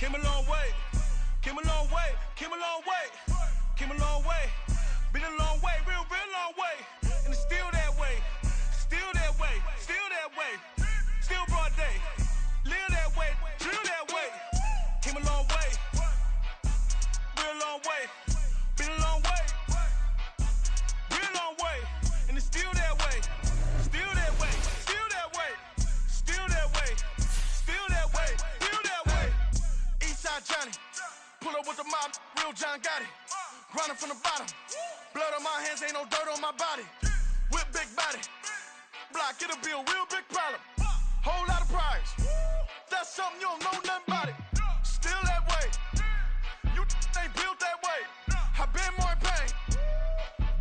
Came a long way, came a long way, came a long way, came a long way. Been a long way, real long way. And it's still that way, still that way, still that way. Still broad day, live that way, drill that way. Came a long way, real long way. Been a long way, real long way. And it's still that way, still that way, still that way, still that way, still that way, still that way. Eastside Johnny, pull up with the mob, real John got it. Grinding from the bottom, blood on my hands, ain't no dirt on my body. Whip big body, block, it'll be a real big problem. Whole lot of prize, that's something you don't know nothing about it. Still that way, you ain't built that way. I been more in pain,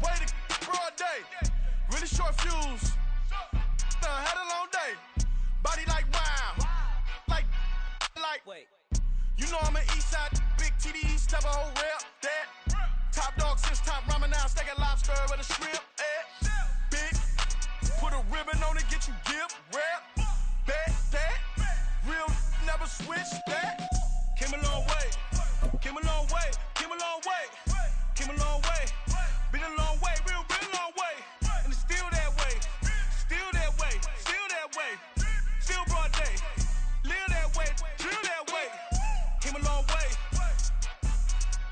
way to broad day. Really short fuse, had a long day. Body like wow, like. Wait. You know I'm an east side, big TDs, type of whole rep, that. Top dog since top ramen now, stacking lobster with a shrimp, big, put a ribbon on it, get you give, rap, bet, that. Real never switch, that. Came a long way, came a long way, came a long way, came a long way. Been a long way, real long way. And it's still that way, still that way, still that way. Still broad day, live that way, drill that way. Came a long way,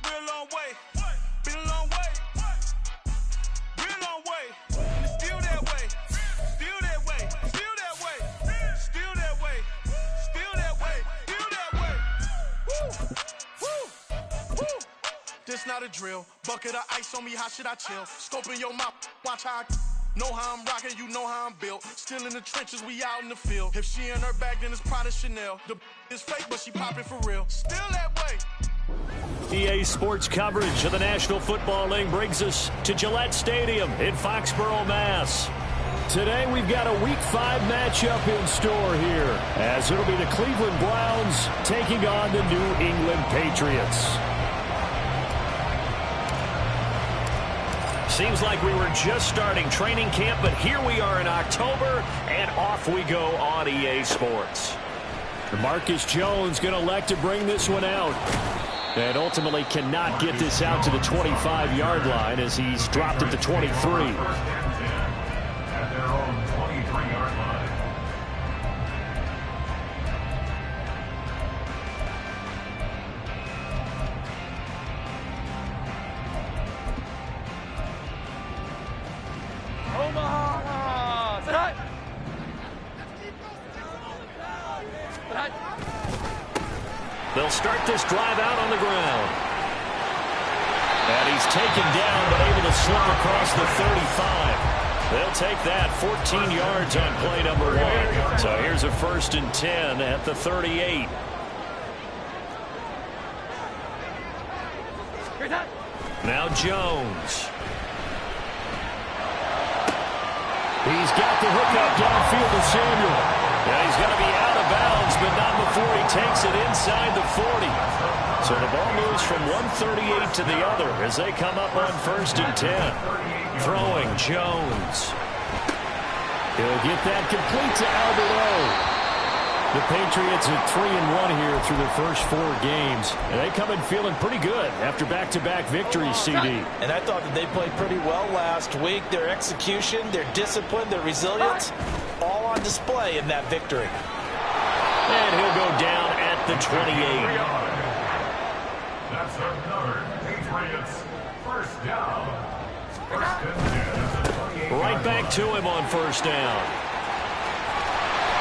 real long way. Been a long way, real long way. And it's still that way, still that way, still that way, still that way, still that way, still that way. Woo, woo, woo. This not a drill. Bucket of ice on me, how should I chill? Scoping your mouth, watch how I know how I'm rocking, you know how I'm built. Still in the trenches, we out in the field. If she in her bag, then it's Prada Chanel. The is fake, but she popping for real. Still that way. EA Sports coverage of the National Football League brings us to Gillette Stadium in Foxborough, Mass. Today we've got a Week 5 matchup in store here, as it'll be the Cleveland Browns taking on the New England Patriots. Seems like we were just starting training camp, but here we are in October, and off we go on EA Sports. Marcus Jones going to elect to bring this one out. And ultimately cannot get this out to the 25-yard line as he's dropped it to 23. At their own 23-yard line. Omaha! Sit high! Sit high! They'll start this drive out on the ground. And he's taken down, but able to slip across the 35. They'll take that 14 yards on play number 1. So here's a 1st and 10 at the 38. Now Jones. He's got the hook up downfield to Samuel. And he's going to be out of bounds, but not before he takes it inside the 40. So the ball moves from one 38 to the other as they come up on 1st and 10. Throwing Jones. He'll get that complete to Albert O. The Patriots are 3-1 here through their first 4 games. And they come in feeling pretty good after back-to-back victories, CD. And I thought that they played pretty well last week. Their execution, their discipline, their resilience, all on display in that victory. And he'll go down at the 28. That's another Patriots first down. First and 10 at the 28. Right back to him on 1st down.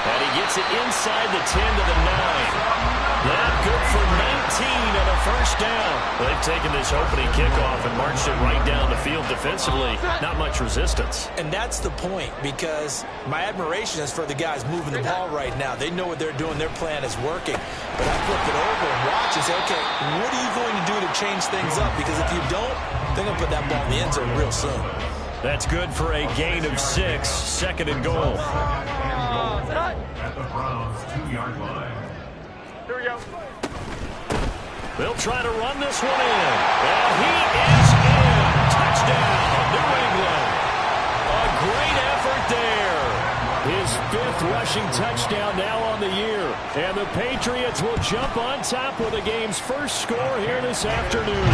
And he gets it inside the 10 to the 9. That good for 19 and a 1st down. They've taken this opening kickoff and marched it right down the field defensively. Not much resistance. And that's the point, because my admiration is for the guys moving the ball right now. They know what they're doing. Their plan is working. But I flip it over and watch and say, okay, what are you going to do to change things up? Because if you don't, they're going to put that ball in the end zone real soon. That's good for a gain of 6. 2nd and goal. At the Browns' 2-yard line. Here we go. They'll try to run this one in. And he is in. Touchdown, New England. A great effort there. His 5th rushing touchdown now on the year. And the Patriots will jump on top with the game's first score here this afternoon.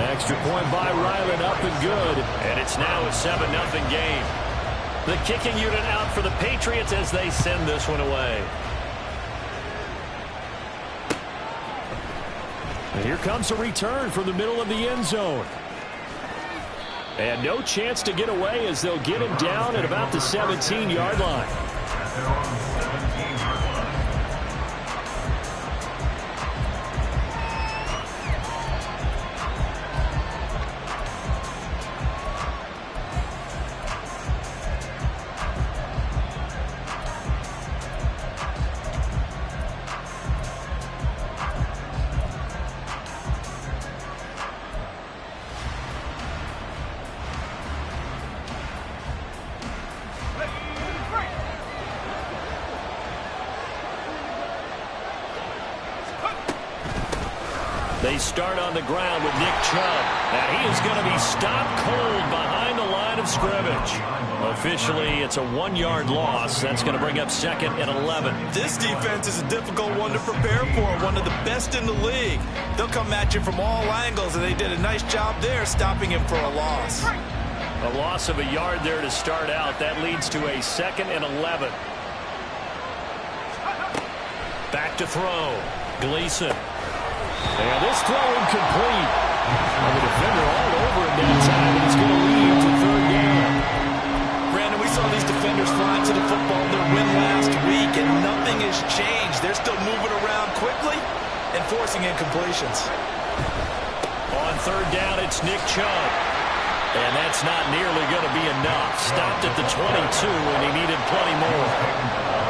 Extra point by Ryland, up and good. And it's now a 7-0 game. The kicking unit out for the Patriots as they send this one away. And here comes a return from the middle of the end zone. And no chance to get away as they'll get him down at about the 17-yard line. They start on the ground with Nick Chubb. And he is going to be stopped cold behind the line of scrimmage. Officially, it's a 1-yard loss. That's going to bring up 2nd and 11. This defense is a difficult one to prepare for, one of the best in the league. They'll come at you from all angles, and they did a nice job there stopping him for a loss. A loss of a yard there to start out. That leads to a 2nd and 11. Back to throw. Gleason. And this throw incomplete. And the defender all over him that time, and it's going to lead to 3rd down. Brandon, we saw these defenders fly to the football in their win last week, and nothing has changed. They're still moving around quickly and forcing incompletions. On 3rd down, it's Nick Chubb. And that's not nearly going to be enough. Stopped at the 22, and he needed plenty more.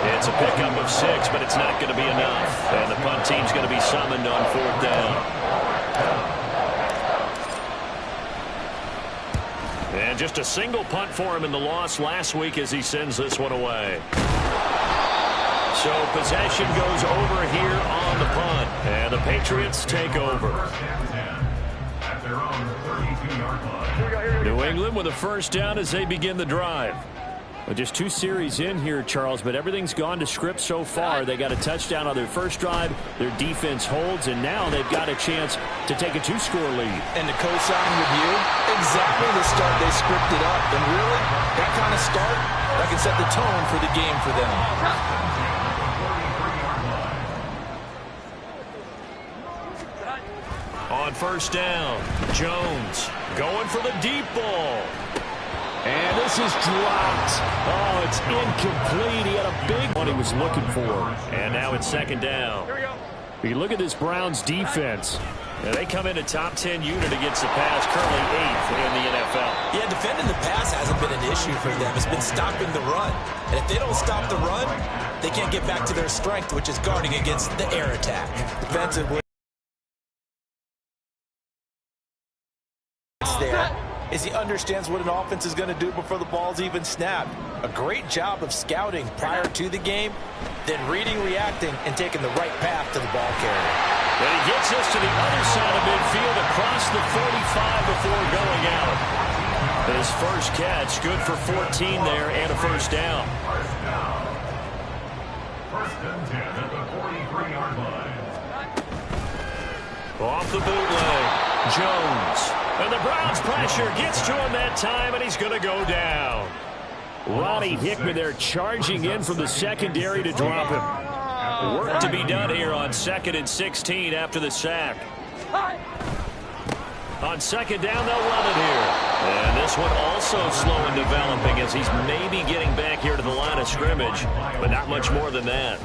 It's a pickup of 6, but it's not going to be enough. And the punt team's going to be summoned on 4th down. And just a single punt for him in the loss last week as he sends this one away. So possession goes over here on the punt. And the Patriots take over. At their own 32-yard line. New England with a 1st down as they begin the drive. Well, just 2 series in here, Charles, but everything's gone to script so far. They got a touchdown on their first drive. Their defense holds, and now they've got a chance to take a 2-score lead. And to co-sign with you, exactly the start they scripted up. And really, that kind of start, that can set the tone for the game for them. On 1st down, Jones going for the deep ball. And this is dropped. Oh, it's incomplete. He had a big one he was looking for. And now it's 2nd down. Here we go. You look at this Browns defense. They come in a top 10 unit against the pass, currently 8th in the NFL. Yeah, defending the pass hasn't been an issue for them. It's been stopping the run. And if they don't stop the run, they can't get back to their strength, which is guarding against the air attack. Defensively, there is he understands what an offense is going to do before the ball's even snapped. A great job of scouting prior to the game, then reading, reacting, and taking the right path to the ball carrier. And he gets us to the other side of midfield across the 45 before going out. His first catch, good for 14 there and a 1st down. 1st and 10 at the 43-yard line. Off the bootleg, Jones. And the Browns pressure gets to him that time, and he's going to go down. Ronnie Hickman there charging in from the secondary to drop him. Work to be done here on 2nd and 16 after the sack. On 2nd down, they'll run it here. And this one also slow in developing as he's maybe getting back here to the line of scrimmage, but not much more than that.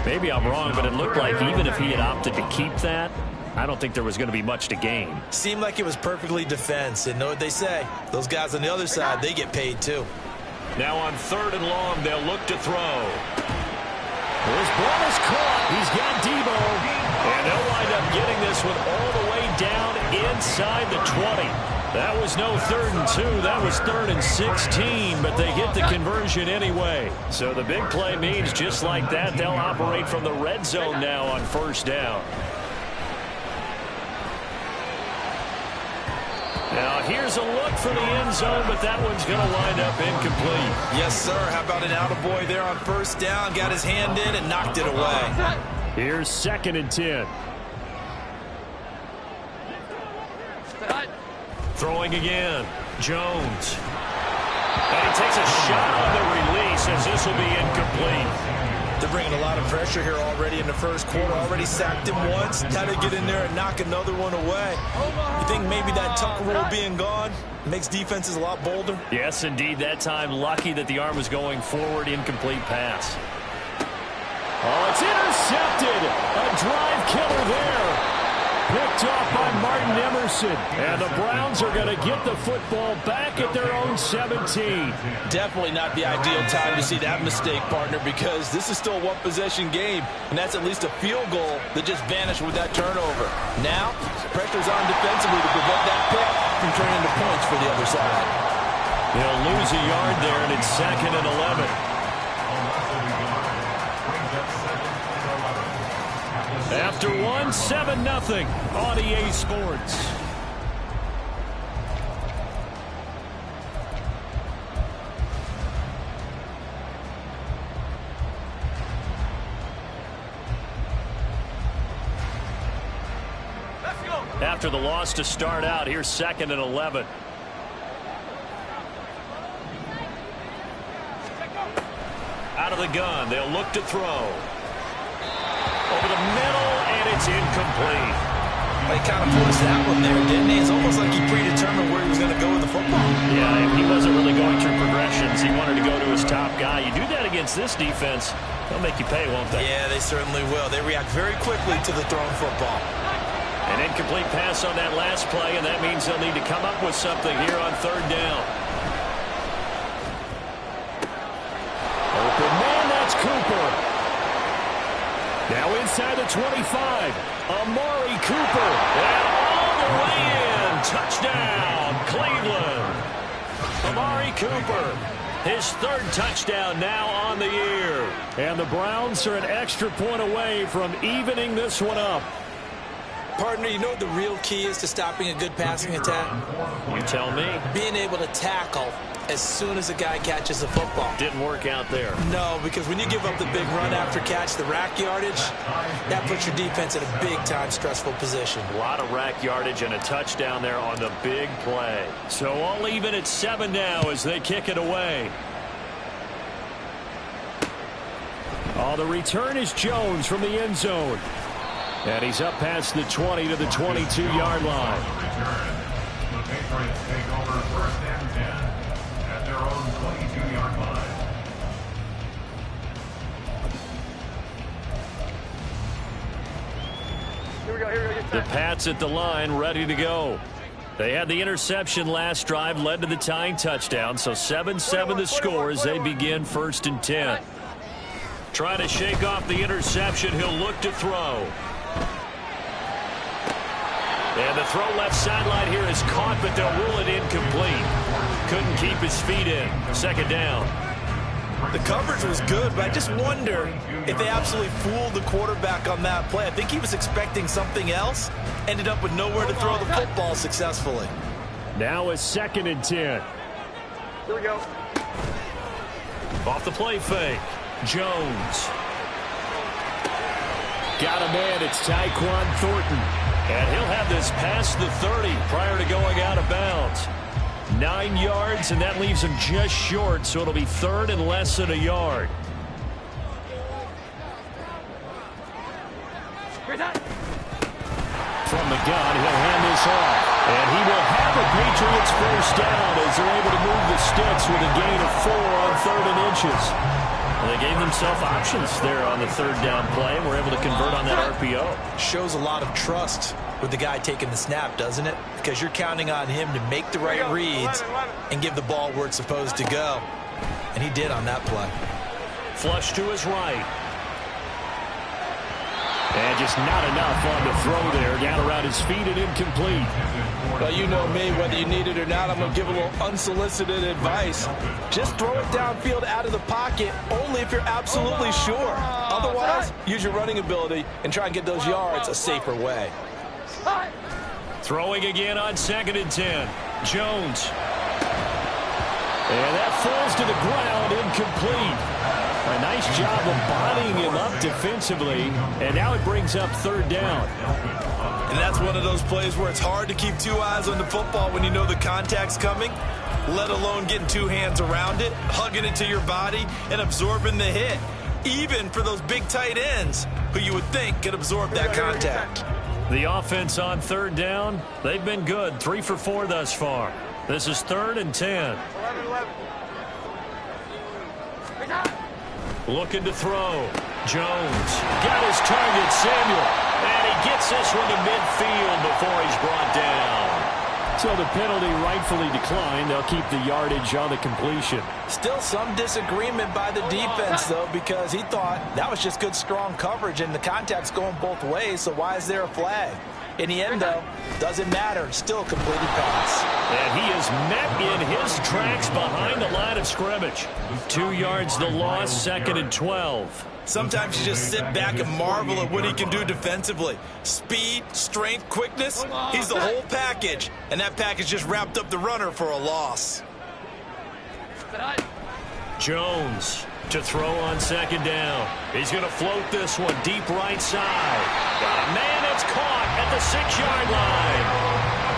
Maybe I'm wrong, but it looked like even if he had opted to keep that, I don't think there was going to be much to gain. Seemed like it was perfectly defense, and know what they say. Those guys on the other side, they get paid too. Now on 3rd and long, they'll look to throw. This ball is caught. He's got Debo. And they'll wind up getting this one all the way down inside the 20. That was no 3rd and 2. That was 3rd and 16, but they get the conversion anyway. So the big play means just like that, they'll operate from the red zone now on 1st down. Now here's a look for the end zone, but that one's going to wind up incomplete. Yes, sir. How about an attaboy there on first down? Got his hand in and knocked it away. Here's 2nd and 10. Throwing again. Jones. And he takes a shot on the release as this will be incomplete. They're bringing a lot of pressure here already in the first quarter. Already sacked him once. Got to get in there and knock another one away. You think maybe that tuck rule being gone makes defenses a lot bolder? Yes, indeed. That time, lucky that the arm was going forward. Incomplete pass. Oh, it's intercepted. A drive killer there. Picked off by Martin Emerson. And the Browns are going to get the football back at their own 17. Definitely not the ideal time to see that mistake, partner, because this is still a one-possession game, and that's at least a field goal that just vanished with that turnover. Now, pressure's on defensively to prevent that pick from turning into points for the other side. They'll lose a yard there, and it's 2nd and 11. After 1, 7-0 on EA Sports. After the loss to start out, here's 2nd and 11. Out of the gun, they'll look to throw. Over the middle, and it's incomplete. They kind of forced that one there, didn't he? It's almost like he predetermined where he was going to go with the football. Yeah, he wasn't really going through progressions. He wanted to go to his top guy. You do that against this defense, they'll make you pay, won't they? Yeah, they certainly will. They react very quickly to the thrown football. An incomplete pass on that last play, and that means they'll need to come up with something here on 3rd down. Open man, that's Cooper. Now inside the 25, Amari Cooper, and all the way in, touchdown, Cleveland. Amari Cooper, his 3rd touchdown now on the year. And the Browns are an extra point away from evening this one up. Partner, you know what the real key is to stopping a good passing attack? You tell me. Being able to tackle as soon as a guy catches the football. Didn't work out there. No, because when you give up the big run after catch, the rack yardage, that puts your defense in a big-time stressful position. A lot of rack yardage and a touchdown there on the big play. So all even at 7 now as they kick it away. Oh, the return is Jones from the end zone. And he's up past the 20 to the 22-yard line. The Patriots take over 1st and 10 at their own 22-yard line. Here we go. The Pats at the line, ready to go. They had the interception last drive, led to the tying touchdown, so 7-7 the score as they begin 1st and 10. Trying to shake off the interception, he'll look to throw. And the throw left sideline here is caught, but they'll rule it incomplete. Couldn't keep his feet in. 2nd down. The coverage was good, but I just wonder if they absolutely fooled the quarterback on that play. I think he was expecting something else. Ended up with nowhere to throw the football successfully. Now it's 2nd and 10. Here we go. Off the play fake. Jones. Got a man. It's Tyquan Thornton. And he'll have this past the 30 prior to going out of bounds. 9 yards, and that leaves him just short, so it'll be 3rd and less than a yard. From the gun, he'll hand this off. And he will have a Patriots 1st down as they're able to move the sticks with a gain of 4 on 3rd and inches. Well, they gave themselves options there on the 3rd down play, and were able to convert on that RPO. Shows a lot of trust with the guy taking the snap, doesn't it? Because you're counting on him to make the right reads and give the ball where it's supposed to go. And he did on that play. Flush to his right. And just not enough on the throw there. Down around his feet and incomplete. Well, you know me, whether you need it or not, I'm going to give a little unsolicited advice. Just throw it downfield out of the pocket only if you're absolutely sure. Otherwise, use your running ability and try and get those yards a safer way. Throwing again on 2nd and 10. Jones. And that falls to the ground, incomplete. A nice job of bodying him up defensively, and now it brings up third down. And that's one of those plays where it's hard to keep two eyes on the football when you know the contact's coming, let alone getting two hands around it, hugging it to your body, and absorbing the hit, even for those big tight ends who you would think could absorb that contact. The offense on third down, they've been good, 3 for 4 thus far. This is 3rd and 10. Looking to throw. Jones got his target, Samuel. And he gets this one to midfield before he's brought down. So the penalty rightfully declined. They'll keep the yardage on the completion. Still some disagreement by the defense, though, because he thought that was just good, strong coverage, and the contact's going both ways, so why is there a flag? In the end, though, doesn't matter. Still a completed pass. And he is met in his tracks behind the line of scrimmage. 2 yards the loss, 2nd and 12. Sometimes you just sit back and marvel at what he can do defensively. Speed, strength, quickness, he's the whole package. And that package just wrapped up the runner for a loss. Jones to throw on 2nd down. He's going to float this one deep right side. Got a man that's caught at the 6-yard line.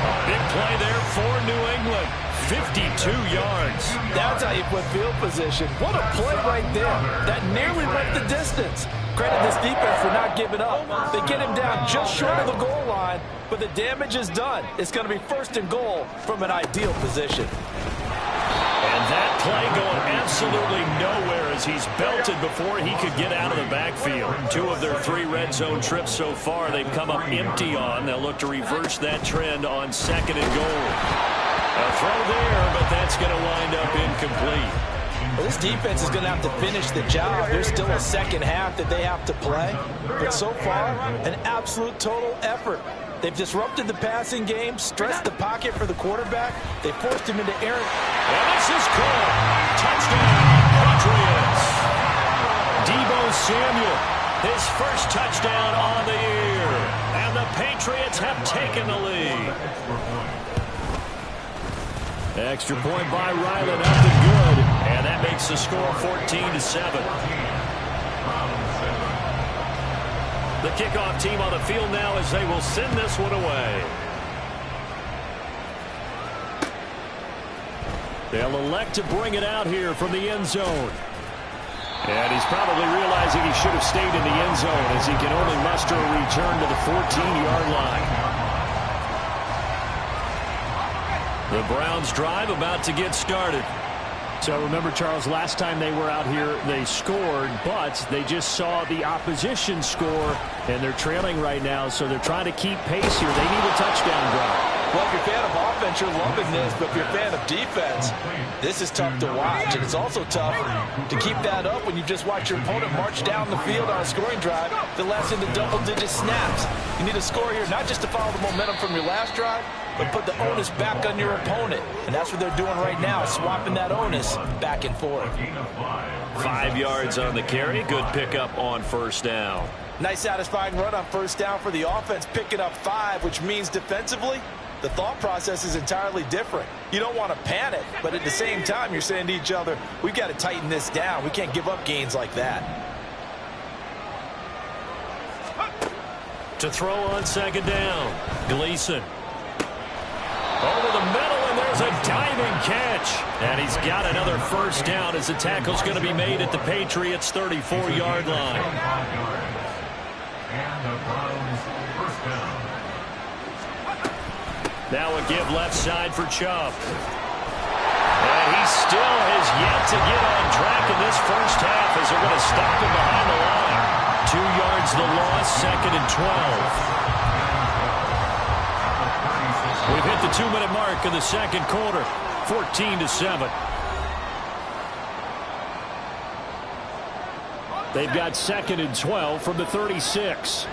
A big play there for New England. 52 yards. That's how you put field position. What a play right there. That nearly went the distance. Credit this defense for not giving up. They get him down just short of the goal line, but the damage is done. It's going to be 1st and goal from an ideal position. And that play going absolutely nowhere as he's belted before he could get out of the backfield. 2 of their 3 red zone trips so far they've come up empty on. They'll look to reverse that trend on 2nd and goal. A throw there, but that's going to wind up incomplete. Well, this defense is going to have to finish the job. There's still a second half that they have to play. But so far, an absolute total effort. They've disrupted the passing game, stressed the pocket for the quarterback. They forced him into errant. And this is caught. Touchdown, Patriots. Deebo Samuel, his first touchdown on the year. And the Patriots have taken the lead. Extra point by Ryland, up and good. And that makes the score 14-7. The kickoff team on the field now as they will send this one away. They'll elect to bring it out here from the end zone. And he's probably realizing he should have stayed in the end zone as he can only muster a return to the 14-yard line. The Browns drive about to get started. So remember, Charles, last time they were out here, they scored, but they just saw the opposition score, and they're trailing right now, so they're trying to keep pace here. They need a touchdown drive. Well, if you're a fan of offense, you're loving this, but if you're a fan of defense, this is tough to watch, and it's also tough to keep that up when you just watch your opponent march down the field on a scoring drive that lasts into double-digit snaps. You need a score here, not just to follow the momentum from your last drive, but put the onus back on your opponent. And that's what they're doing right now, swapping that onus back and forth. 5 yards on the carry. Good pickup on 1st down. Nice satisfying run on 1st down for the offense, picking up 5, which means defensively, the thought process is entirely different. You don't want to panic, but at the same time, you're saying to each other, we've got to tighten this down. We can't give up gains like that. To throw on 2nd down, Gleason. Over the middle, and there's a diving catch. And he's got another 1st down as the tackle's going to be made at the Patriots' 34-yard line. And the Browns' 1st down. Now a give left side for Chubb. And he still has yet to get on track in this 1st half as they're going to stop him behind the line. 2 yards the loss, 2nd and 12. We've hit the 2-minute mark of the 2nd quarter, 14-7. They've got 2nd and 12 from the 36.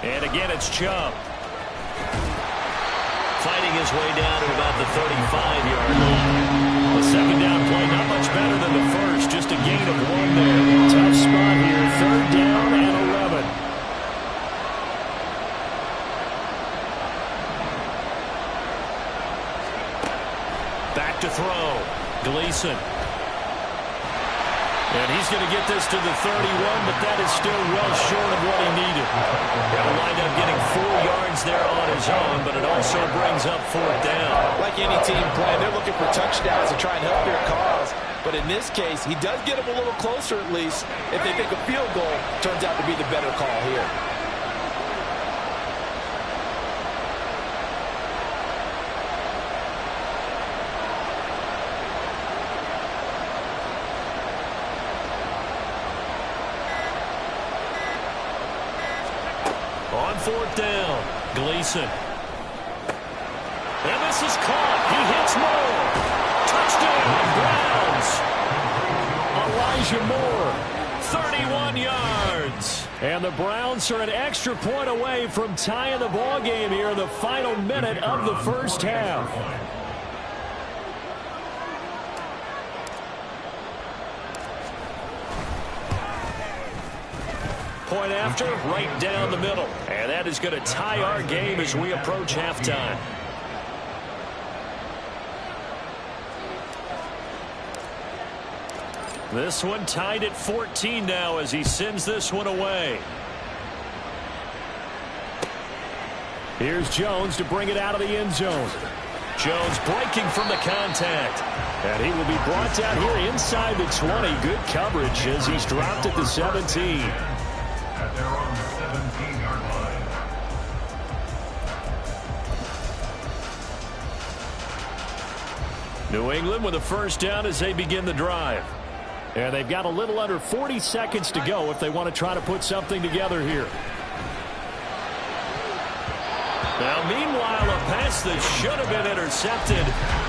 And again, it's Chubb. Fighting his way down to about the 35-yard line. The 2nd down play, not much better than the first, just a gain of 1 there. Tough spot here, 3rd down and 11. Back to throw. Gleason. And he's going to get this to the 31, but that is still well short of what he needed. He'll wind up getting 4 yards there on his own, but it also brings up 4th down. Like any team playing, they're looking for touchdowns to try and help their cause. But in this case, he does get them a little closer at least if they think a field goal turns out to be the better call here. On 4th down, Gleason. And this is caught. He hits Moore. Touchdown, Browns. Elijah Moore, 31 yards. And the Browns are an extra point away from tying the ball game here in the final minute of the first half. Point after, right down the middle. And that is going to tie our game as we approach halftime. This one tied at 14 now as he sends this one away. Here's Jones to bring it out of the end zone. Jones breaking from the contact. And he will be brought down here inside the 20. Good coverage as he's dropped at the 17. At their own 17-yard line. New England with a first down as they begin the drive. And they've got a little under 40 seconds to go if they want to try to put something together here. Now, meanwhile, a pass that should have been intercepted,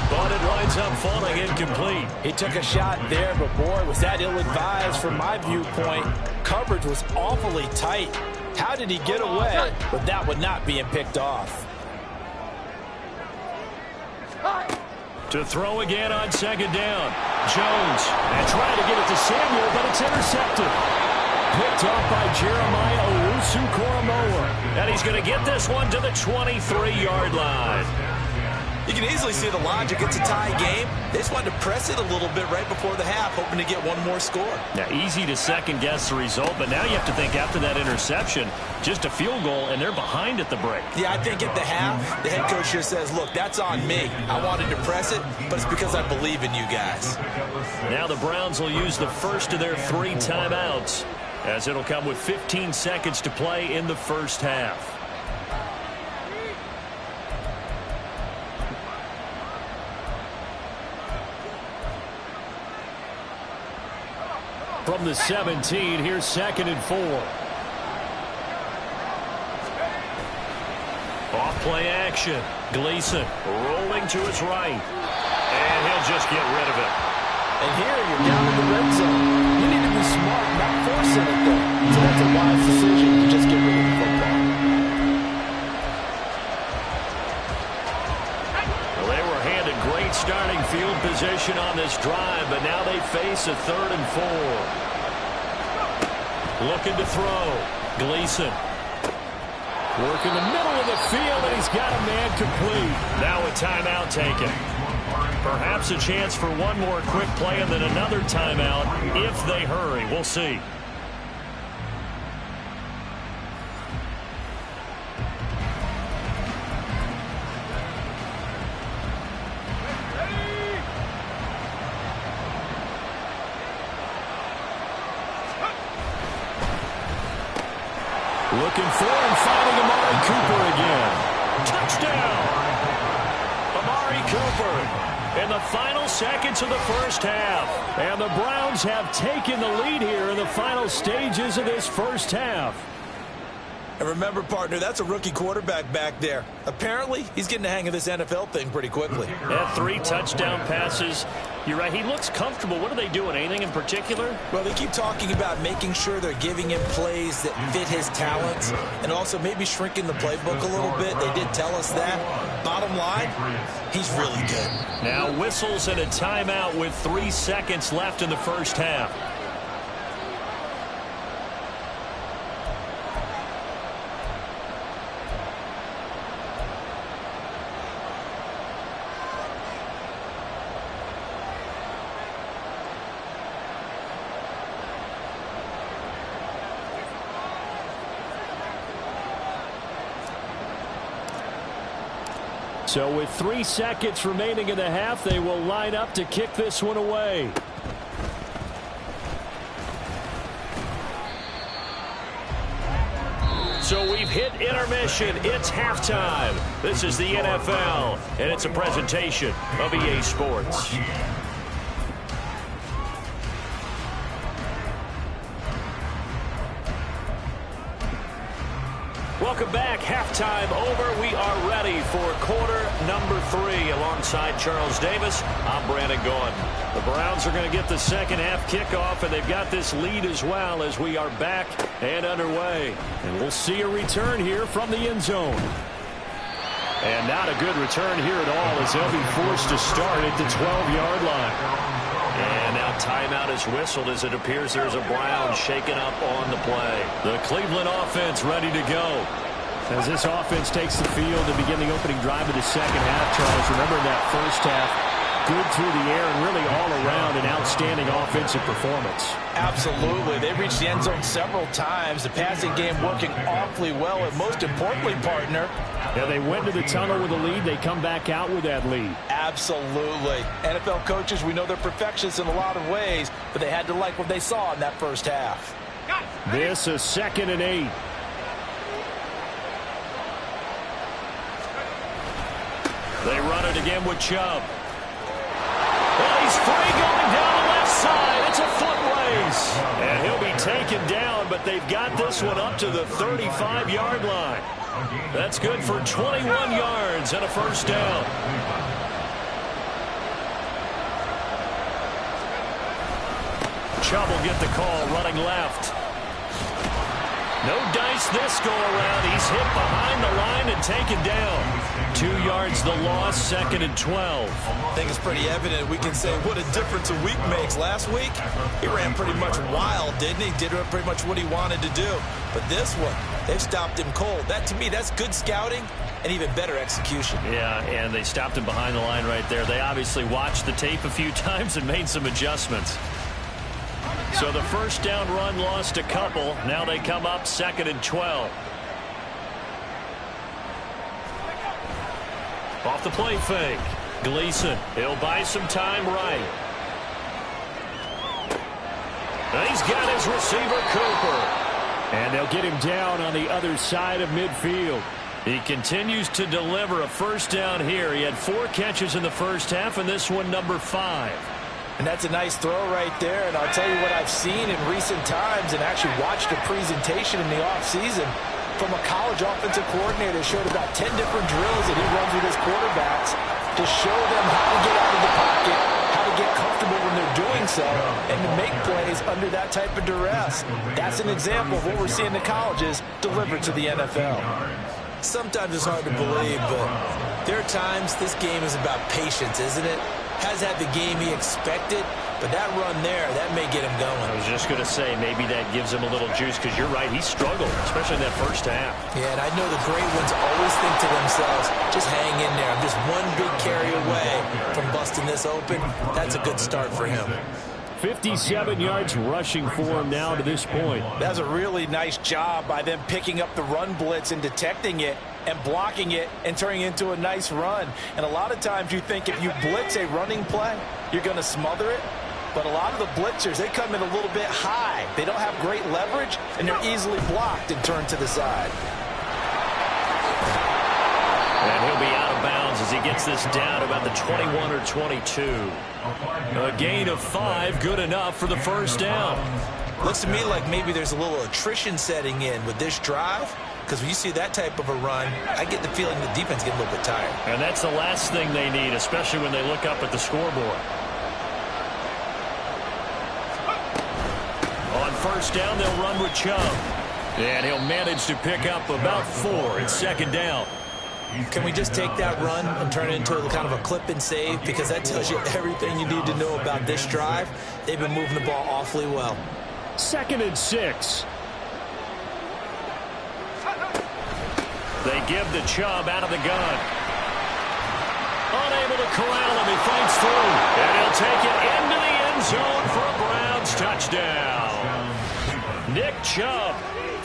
but it winds up falling incomplete. He took a shot there, but boy, was that ill-advised from my viewpoint. Coverage was awfully tight. How did he get away with that one not being picked off? To throw again on 2nd down. Jones, and trying to get it to Samuel, but it's intercepted. Picked off by Jeremiah Owusu-Koramoah. And he's going to get this one to the 23-yard line. You can easily see the logic. It's a tie game. They just wanted to press it a little bit right before the half, hoping to get one more score. Now, easy to second-guess the result, but now you have to think after that interception, just a field goal, and they're behind at the break. Yeah, I think at the half, the head coach just says, look, that's on me. I wanted to press it, but it's because I believe in you guys. Now the Browns will use the first of their 3 timeouts, as it'll come with 15 seconds to play in the first half. From the 17, here's 2nd and 4. Off play action. Gleason rolling to his right. And he'll just get rid of it. And here you're down in the red zone. You need to be smart, not forcing it there. So that's a wise decision to just get rid of the football. Well, they were handed great starting field position on this drive, but now they face a 3rd and 4. Looking to throw. Gleason. Working the middle of the field, and he's got a man complete. Now a timeout taken. Perhaps a chance for one more quick play and then another timeout if they hurry. We'll see. Looking for and finding Amari Cooper again. Touchdown! Amari Cooper in the final seconds of the first half. And the Browns have taken the lead here in the final stages of this first half. And remember, partner, that's a rookie quarterback back there. Apparently, he's getting the hang of this NFL thing pretty quickly. Had 3 touchdown passes. You're right, he looks comfortable. What are they doing? Anything in particular? Well, they keep talking about making sure they're giving him plays that fit his talents and also maybe shrinking the playbook a little bit. They did tell us that. Bottom line, he's really good. Now whistles and a timeout with 3 seconds left in the first half. So with 3 seconds remaining in the half, they will line up to kick this one away. So we've hit intermission. It's halftime. This is the NFL, and it's a presentation of EA Sports. Welcome back. Halftime over. We are ready for quarter number 3. Alongside Charles Davis, I'm Brandon Gaughan. The Browns are going to get the second half kickoff, and they've got this lead as well as we are back and underway. And we'll see a return here from the end zone. And not a good return here at all as they'll be forced to start at the 12-yard line. And now timeout is whistled as it appears there's a Brown shaken up on the play. The Cleveland offense ready to go. As this offense takes the field to begin the opening drive of the second half, Charles, remember in that first half, good through the air and really all around an outstanding offensive performance. Absolutely. They reached the end zone several times. The passing game working awfully well, and most importantly, partner, yeah, they went to the tunnel with a lead. They come back out with that lead. Absolutely. NFL coaches, we know they're perfectionists in a lot of ways, but they had to like what they saw in that first half. This is 2nd and 8. They run it again with Chubb. Well, he's free going down the left side. It's a foot race. And he'll be taken down, but they've got this one up to the 35-yard line. That's good for 21 yards and a first down. Chubb will get the call running left. No dice this go around. He's hit behind the line and taken down. 2 yards the loss, 2nd and 12. I think it's pretty evident we can say what a difference a week makes. Last week, he ran pretty much wild, didn't he? Did pretty much what he wanted to do. But this one, they've stopped him cold. That, to me, that's good scouting and even better execution. Yeah, and they stopped him behind the line right there. They obviously watched the tape a few times and made some adjustments. So the first down run lost a couple. Now they come up 2nd and 12. Off the play fake. Gleason. He'll buy some time right. And he's got his receiver, Cooper. And they'll get him down on the other side of midfield. He continues to deliver a first down here. He had 4 catches in the first half, and this one number 5. And that's a nice throw right there. And I'll tell you what I've seen in recent times and actually watched a presentation in the offseason from a college offensive coordinator. Showed about 10 different drills that he runs with his quarterbacks to show them how to get out of the pocket, how to get comfortable when they're doing so, and to make plays under that type of duress. That's an example of what we're seeing in the colleges delivered to the NFL. Sometimes it's hard to believe, but there are times this game is about patience, isn't it? Has had the game he expected, but that run there, that may get him going. I was just going to say, maybe that gives him a little juice, because you're right, he struggled, especially in that first half. Yeah, and I know the great ones always think to themselves, just hang in there. I'm just one big carry away from busting this open. That's a good start for him. 57 yards rushing for him now to this point. That's a really nice job by them picking up the run blitz and detecting it and blocking it and turning it into a nice run. And a lot of times you think if you blitz a running play, you're going to smother it. But a lot of the blitzers, they come in a little bit high. They don't have great leverage, and they're easily blocked and turned to the side. And he'll be out of bounds as he gets this down about the 21 or 22. A gain of 5, good enough for the first down. Looks to me like maybe there's a little attrition setting in with this drive, because when you see that type of a run, I get the feeling the defense gets a little bit tired. And that's the last thing they need, especially when they look up at the scoreboard. On first down, they'll run with Chubb. And he'll manage to pick up about 4. It's 2nd down. Can we just take that run and turn it into kind of a clip and save? Because that tells you everything you need to know about this drive. They've been moving the ball awfully well. 2nd and 6. They give the Chubb out of the gun. Unable to corral him. He fights through. And he'll take it into the end zone for a Browns touchdown. Nick Chubb,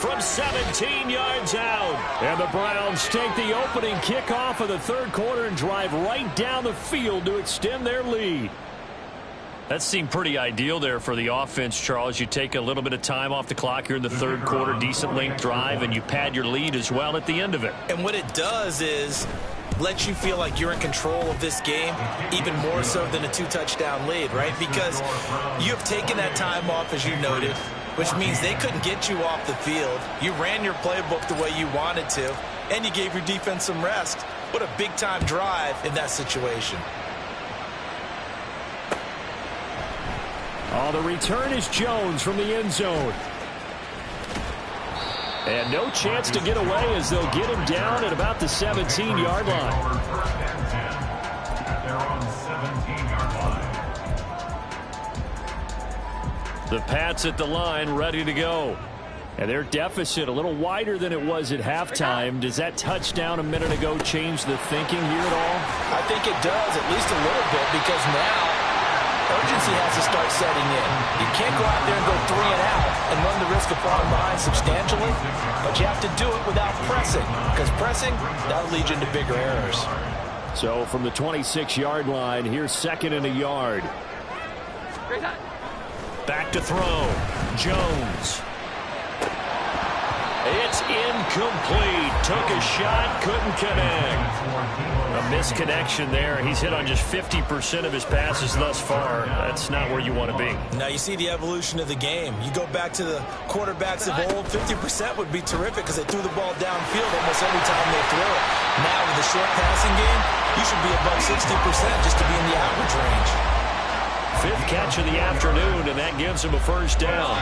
from 17 yards out. And the Browns take the opening kickoff of the third quarter and drive right down the field to extend their lead. That seemed pretty ideal there for the offense, Charles. You take a little bit of time off the clock here in the third quarter, decent length drive, and you pad your lead as well at the end of it. And what it does is let you feel like you're in control of this game, even more so than a 2-touchdown lead, right? Because you have taken that time off, as you noted, which means they couldn't get you off the field. You ran your playbook the way you wanted to, and you gave your defense some rest. What a big-time drive in that situation. Oh, the return is Jones from the end zone. And no chance to get away as they'll get him down at about the 17-yard line. The Pats at the line, ready to go. And their deficit a little wider than it was at halftime. Does that touchdown a minute ago change the thinking here at all? I think it does, at least a little bit, because now urgency has to start setting in. You can't go out there and go 3 and out and run the risk of falling behind substantially, but you have to do it without pressing, because pressing, that'll lead you into bigger errors. So from the 26-yard line, here's 2nd and a yard. Back to throw. Jones. It's incomplete. Took a shot, couldn't connect. A misconnection there. He's hit on just 50% of his passes thus far. That's not where you want to be. Now you see the evolution of the game. You go back to the quarterbacks of old, 50% would be terrific because they threw the ball downfield almost every time they threw it. Now with the short passing game, you should be above 60% just to be in the average range. 5th catch of the afternoon, and that gives him a first down.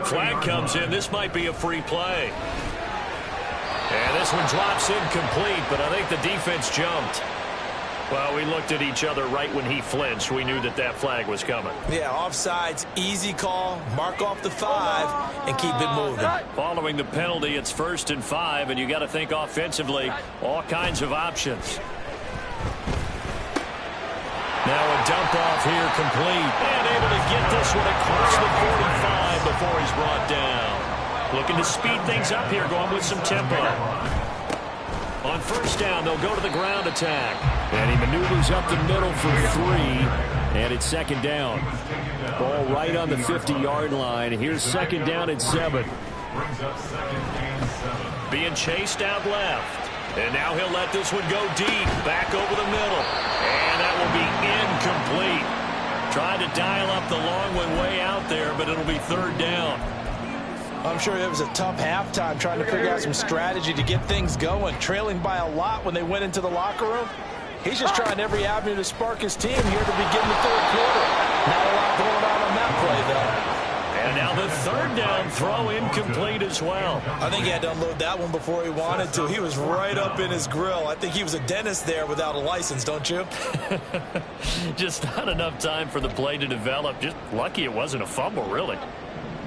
Flag comes in. This might be a free play. And this one drops incomplete, but I think the defense jumped. Well, we looked at each other right when he flinched. We knew that that flag was coming. Yeah, offsides, easy call, mark off the 5, and keep it moving. Following the penalty, it's 1st and 5, and you got to think offensively, all kinds of options. Now a dump off here complete. And able to get this one across the 45 before he's brought down. Looking to speed things up here, going with some tempo. On 1st down, they'll go to the ground attack. And he maneuvers up the middle for 3. And it's 2nd down. Ball right on the 50-yard line. Here's 2nd down and 7. Being chased out left. And now he'll let this one go deep. Back over the middle. And that will be incomplete. Tried to dial up the long one way out there, but it'll be 3rd down. I'm sure it was a tough halftime trying to figure out some strategy to get things going. Trailing by a lot when they went into the locker room. He's just trying every avenue to spark his team here to begin the 3rd quarter. Not a lot going on that play, though. And now the 3rd down throw incomplete as well. I think he had to unload that one before he wanted to. He was right up in his grill. I think he was a dentist there without a license, don't you? Just not enough time for the play to develop. Just lucky it wasn't a fumble, really.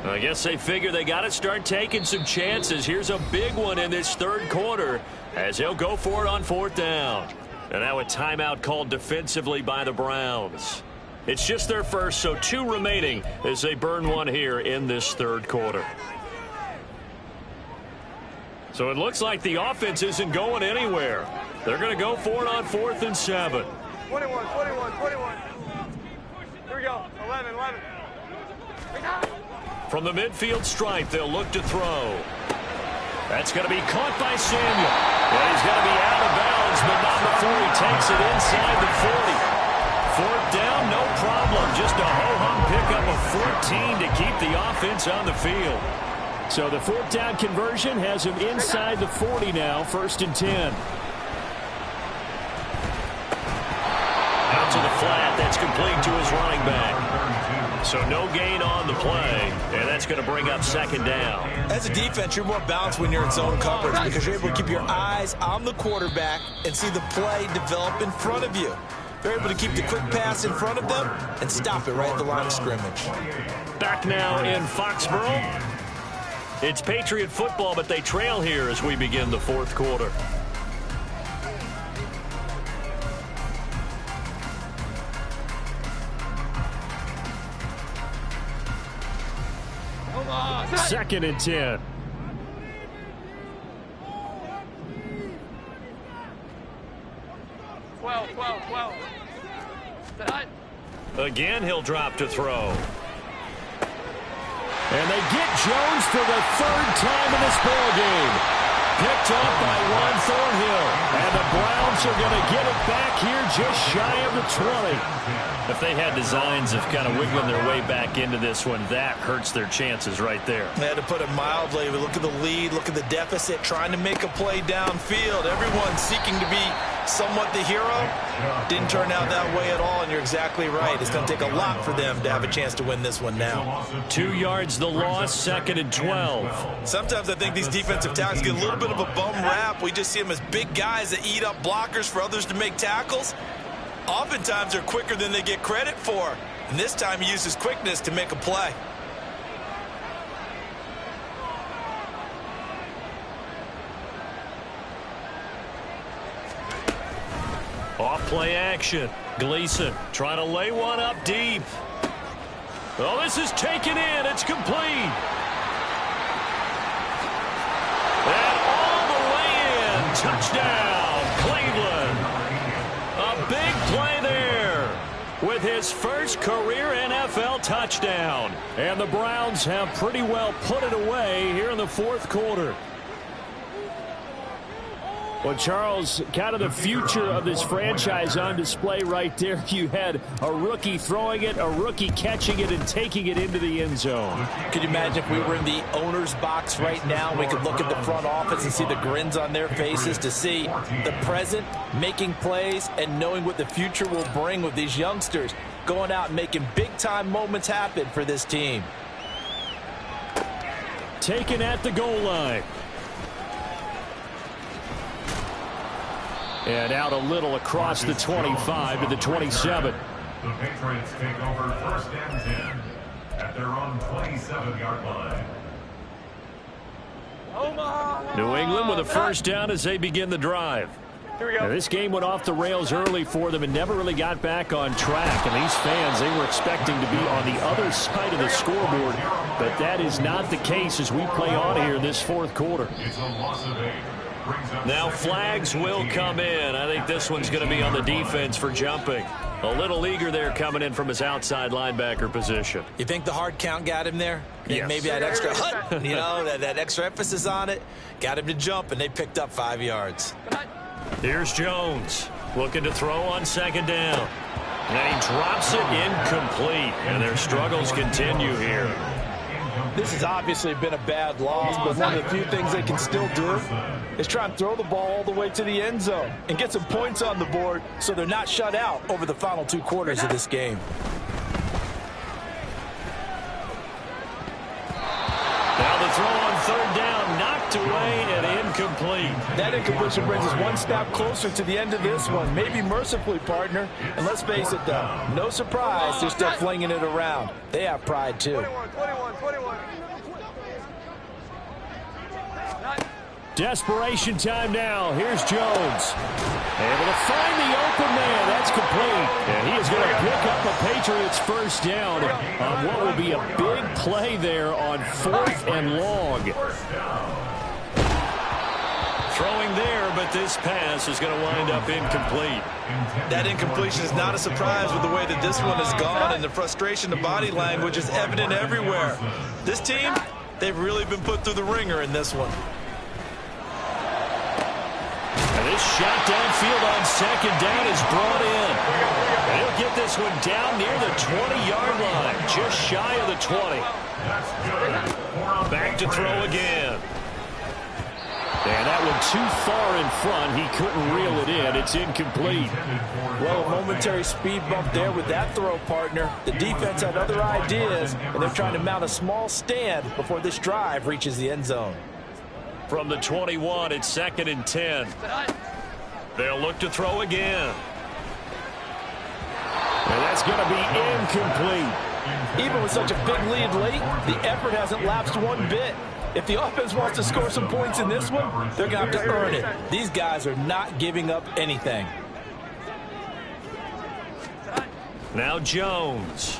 I guess they figure they got to start taking some chances. Here's a big one in this 3rd quarter as he'll go for it on 4th down. And now a timeout called defensively by the Browns. It's just their first, so 2 remaining as they burn one here in this 3rd quarter. So it looks like the offense isn't going anywhere. They're going to go for it on 4th and 7. 21. Here we go. 11. From the midfield stripe, they'll look to throw. That's going to be caught by Samuel. And he's going to be out of bounds, but not before he takes it inside the 40. 4th down, no problem. Just a ho-hum pickup of 14 to keep the offense on the field. So the 4th down conversion has him inside the 40 now, 1st and 10. Out to the flat, that's complete to his running back. So no gain on the play, and that's going to bring up 2nd down. As a defense, you're more balanced when you're in zone coverage because you're able to keep your eyes on the quarterback and see the play develop in front of you. They're able to keep the quick pass in front of them and stop it right at the line of scrimmage. Back now in Foxborough. It's Patriot football, but they trail here as we begin the 4th quarter. 2nd and 10. Again, he'll drop to throw. And they get Jones for the 3rd time in this ball game. Picked off by Juan Thornhill. And the Browns are going to get it back here just shy of the 20. If they had designs of kind of wiggling their way back into this one, that hurts their chances right there. They had to put it mildly. We look at the lead, look at the deficit, trying to make a play downfield. Everyone seeking to be somewhat the hero. Didn't turn out that way at all, and you're exactly right. It's going to take a lot for them to have a chance to win this one now. 2 yards the loss, 2nd and 12. Sometimes I think these defensive tackles get a little bit of a bum rap. We just see them as big guys that eat up blockers for others to make tackles. Oftentimes they're quicker than they get credit for. And this time he uses quickness to make a play. Off play action. Gleason trying to lay one up deep. Oh, this is taken in. It's complete. And all the way in. Touchdown, Cleveland. A big play there with his first career NFL touchdown. And the Browns have pretty well put it away here in the 4th quarter. Well, Charles, kind of the future of this franchise on display right there. You had a rookie throwing it, a rookie catching it, and taking it into the end zone. Could you imagine if we were in the owner's box right now, we could look at the front office and see the grins on their faces to see the present making plays and knowing what the future will bring with these youngsters going out and making big-time moments happen for this team. Taken at the goal line. And out a little across the 25 to the 27. The Patriots take over 1st and 10 at their own 27-yard line. New England with a 1st down as they begin the drive. Here we go. Now, this game went off the rails early for them and never really got back on track. And these fans, they were expecting to be on the other side of the scoreboard. But that is not the case as we play on here in this 4th quarter. It's a loss of 8. Now flags will come in. I think this one's going to be on the defense for jumping. A little eager there coming in from his outside linebacker position. You think the hard count got him there? Yes. Maybe that extra hut, you know, that extra emphasis on it. Got him to jump, and they picked up 5 yards. Here's Jones looking to throw on 2nd down. And he drops it incomplete. And their struggles continue here. This has obviously been a bad loss, but one of the few things they can still do is try and throw the ball all the way to the end zone and get some points on the board so they're not shut out over the final 2 quarters of this game. Now the throw on 3rd down, knocked away and incomplete. That incompletion brings us one step closer to the end of this one, maybe mercifully, partner. And let's face it, though, no surprise, they're still flinging it around. They have pride, too. 21. Desperation time now. Here's Jones. Able to find the open man. That's complete. And he is going to pick up a Patriots 1st down on what will be a big play there on 4th and long. Throwing there, but this pass is going to wind up incomplete. That incompletion is not a surprise with the way that this one has gone, and the frustration, the body language is evident everywhere. This team, they've really been put through the ringer in this one. And this shot downfield on 2nd down is brought in. And he'll get this one down near the 20-yard line, just shy of the 20. Back to throw again. And that one too far in front. He couldn't reel it in. It's incomplete. Well, a momentary speed bump there with that throw, partner. The defense had other ideas, and they're trying to mount a small stand before this drive reaches the end zone. From the 21, it's 2nd and 10. They'll look to throw again. And that's going to be incomplete. Even with such a big lead late, the effort hasn't lapsed one bit. If the offense wants to score some points in this one, they're going to have to earn it. These guys are not giving up anything. Now Jones.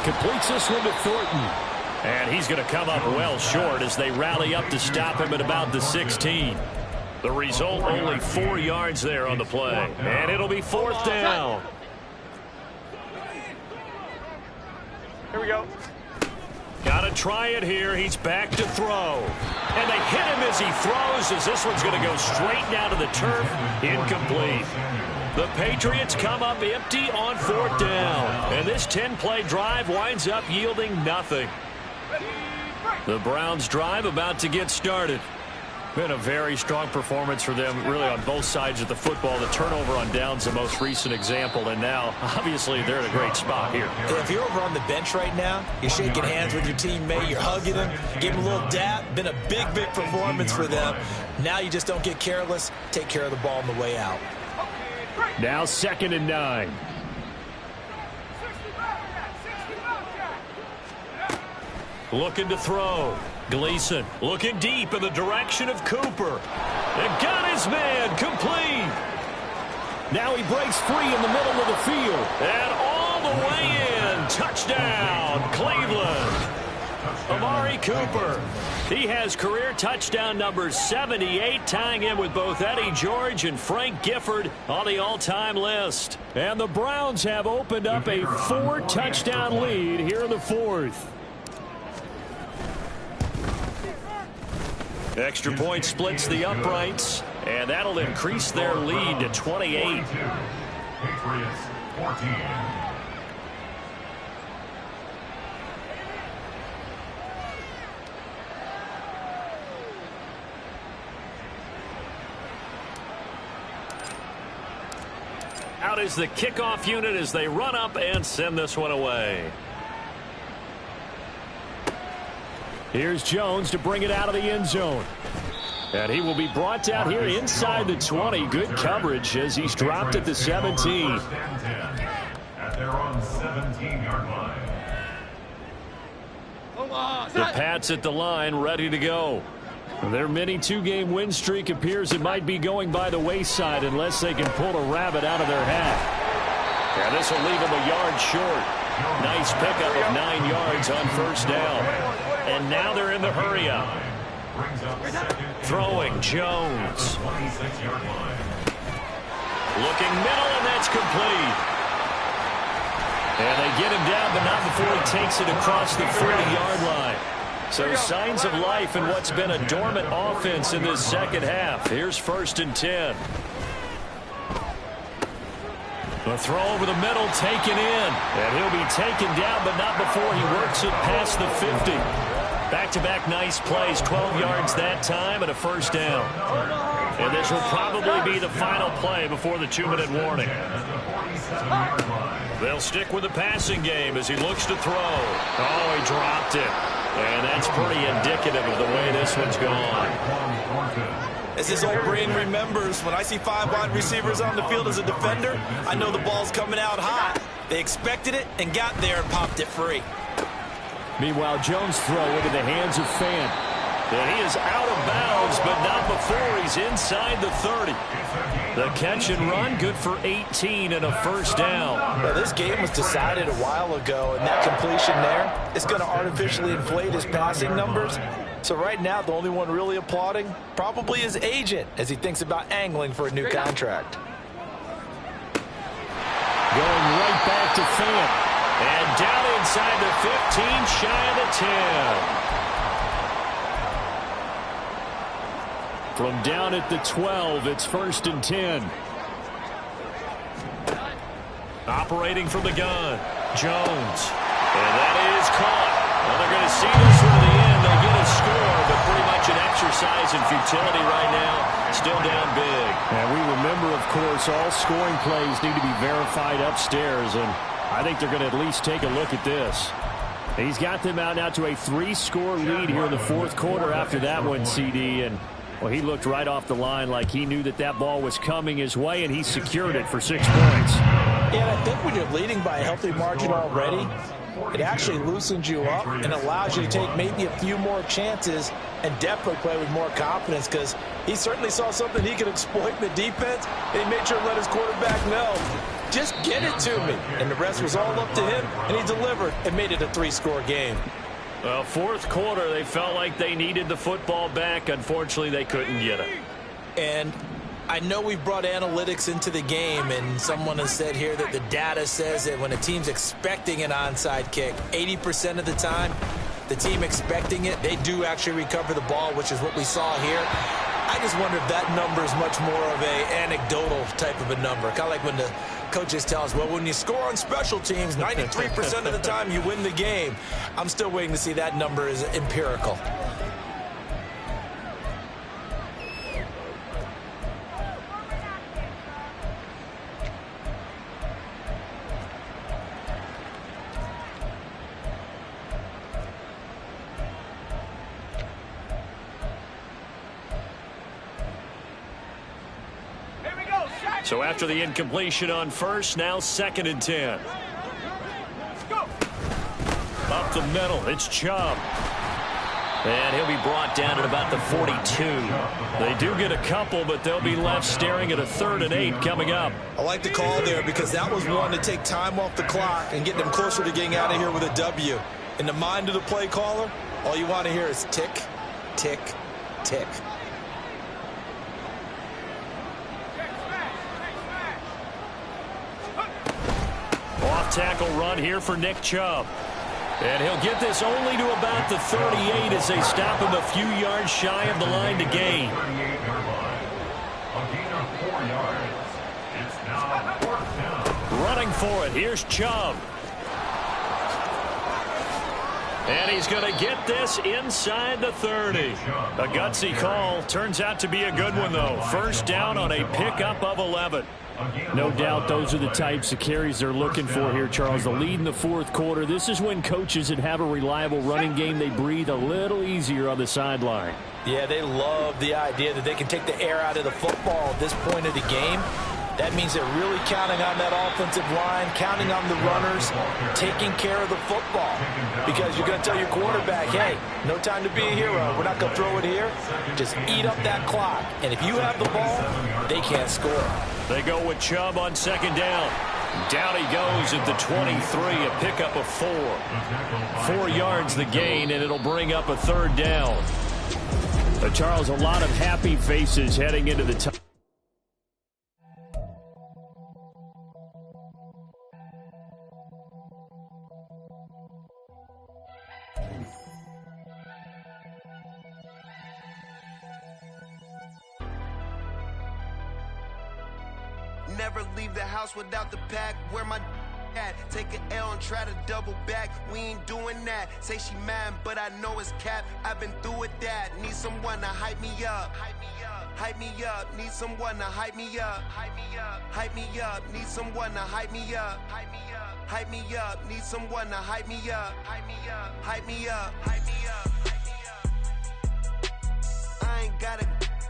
Completes this one to Thornton. And he's going to come up well short as they rally up to stop him at about the 16. The result, only 4 yards there on the play. And it'll be 4th down. Here we go. Got to try it here. He's back to throw. And they hit him as he throws, as this one's going to go straight down to the turf. Incomplete. The Patriots come up empty on 4th down. And this 10-play drive winds up yielding nothing. The Browns drive about to get started. Been a very strong performance for them, really, on both sides of the football. The turnover on downs, the most recent example, and now, obviously, they're in a great spot here. If you're over on the bench right now, you're shaking hands with your teammate, you're hugging him, give him a little dap. Been a big, big performance for them. Now you just don't get careless. Take care of the ball on the way out. Now 2nd and 9. Looking to throw. Gleason looking deep in the direction of Cooper. And got his man complete. Now he breaks free in the middle of the field. And all the way in. Touchdown, Cleveland. Amari Cooper. He has career touchdown number 78, tying him with both Eddie George and Frank Gifford on the all-time list. And the Browns have opened up a 4-touchdown lead here in the 4th. Extra point splits the uprights, and that'll increase their lead to 28. Patriots 14. Out is the kickoff unit as they run up and send this one away. Here's Jones to bring it out of the end zone. And he will be brought down here inside the 20. Good coverage as he's dropped at the 17. At their own 17-yard line. The Pats at the line, ready to go. Their mini 2-game win streak appears it might be going by the wayside unless they can pull a rabbit out of their hat. Yeah, this will leave them a yard short. Nice pickup of 9 yards on 1st down. And now they're in the hurry-up. Throwing, Jones. Looking middle, and that's complete. And they get him down, but not before he takes it across the 40-yard line. So signs of life in what's been a dormant offense in this second half. Here's 1st and 10. The throw over the middle, taken in. And he'll be taken down, but not before he works it past the 50. Back-to-back nice plays, 12 yards that time, and a 1st down. And this will probably be the final play before the 2-minute warning. They'll stick with the passing game as he looks to throw. Oh, he dropped it. And that's pretty indicative of the way this one's gone. As his old brain remembers, when I see 5 wide receivers on the field as a defender, I know the ball's coming out hot. They expected it and got there and popped it free. Meanwhile, Jones' throw into the hands of Fant. And he is out of bounds, but not before he's inside the 30. The catch and run, good for 18 and a 1st down. Well, this game was decided a while ago, and that completion there is going to artificially inflate his passing numbers. So right now, the only one really applauding probably his agent as he thinks about angling for a new contract. Going right back to Fant. And down inside the 15, shy of the 10. From down at the 12, it's 1st and 10. Operating from the gun, Jones. And that is caught. Well, they're going to see this one to the end. They'll get a score, but pretty much an exercise in futility right now. Still down big. And we remember, of course, all scoring plays need to be verified upstairs, and I think they're going to at least take a look at this. He's got them out now to a 3-score lead here in the 4th quarter after that one, CD. And, well, he looked right off the line like he knew that that ball was coming his way, and he secured it for 6 points. Yeah, I think when you're leading by a healthy margin already, it actually loosens you up and allows you to take maybe a few more chances and definitely play with more confidence, because he certainly saw something he could exploit in the defense, and he made sure to let his quarterback know, just get it to me. And the rest was all up to him, and he delivered and made it a 3-score game. Well, fourth quarter, they felt like they needed the football back. Unfortunately, they couldn't get it. And I know we've brought analytics into the game, and someone has said here that the data says that when a team's expecting an onside kick, 80% of the time, the team expecting it, they do actually recover the ball, which is what we saw here. I just wonder if that number is much more of a anecdotal type of a number. Kind of like when the coaches tell us, well, when you score on special teams, 93% of the time you win the game. I'm still waiting to see that number is empirical. So after the incompletion on first, now 2nd and 10. Up the middle, it's Chubb. And he'll be brought down at about the 42. They do get a couple, but they'll be left staring at a 3rd and 8 coming up. I like the call there because that was one to take time off the clock and get them closer to getting out of here with a W. In the mind of the play caller, all you want to hear is tick, tick, tick. Off-tackle run here for Nick Chubb. And he'll get this only to about the 38 as they stop him a few yards shy of the line to gain. 38-yard line. A gain of 4 yards. It's now 4th down. Running for it. Here's Chubb. And he's going to get this inside the 30. A gutsy call. Turns out to be a good one, though. First down on a pickup of 11. No doubt those are the types of carries they're looking for here, Charles. The lead in the fourth quarter. This is when coaches that have a reliable running game, they breathe a little easier on the sideline. Yeah, they love the idea that they can take the air out of the football at this point of the game. That means they're really counting on that offensive line, counting on the runners, taking care of the football. Because you're going to tell your quarterback, hey, no time to be a hero. We're not going to throw it here. Just eat up that clock. And if you have the ball, they can't score. They go with Chubb on 2nd down. Down he goes at the 23, a pickup of 4. 4 yards the gain, and it'll bring up a 3rd down. Charles, a lot of happy faces heading into the time. Never leave the house without the pack. Where my at? Take an L and try to double back. We ain't doing that. Say she mad, but I know it's cap. I've been through with that. Need someone to hype me up. Hype me up. Need someone to hype me up. Hype me up. Need someone to hype me up. Hype me up. Need someone to hype me up. Hype me up. Hype me up. Hype me up. I ain't got it,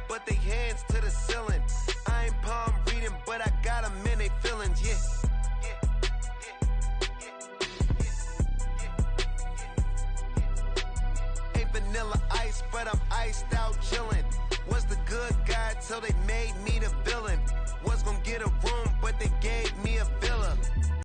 but they hands to the ceiling. I ain't palm reading, but I got them in they feelings, yeah. Ain't vanilla ice, but I'm iced out chillin'. Was the good guy till they made me the villain. Was gonna get a room